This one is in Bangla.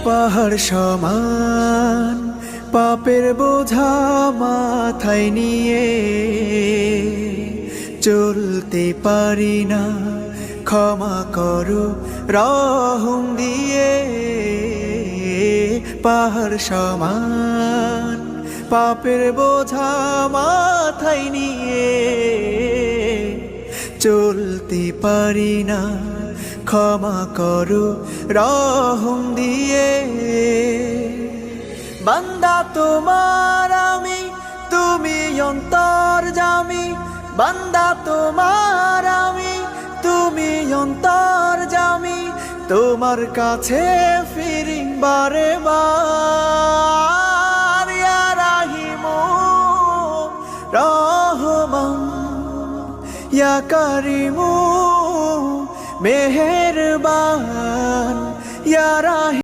পাহাড় সমান পাপের বোঝা মাথায় নিয়ে চলতে পারি না, ক্ষমা করো রহম দিয়ে। পাহাড় সমান পাপের বোঝা মাথায় নিয়ে চলতে পারি না, ক্ষমা করো রহম দিয়ে। বান্দা তোমার আমি, তুমি অন্তর্যামী। বান্দা তোমার আমি, তুমি অন্তর্যামী। তোমার কাছে ফিরি বারে বার। ইয়া রাহিমু রহমান, ইয়া কারিমু মেহেরবান, ইয়া রাহিম।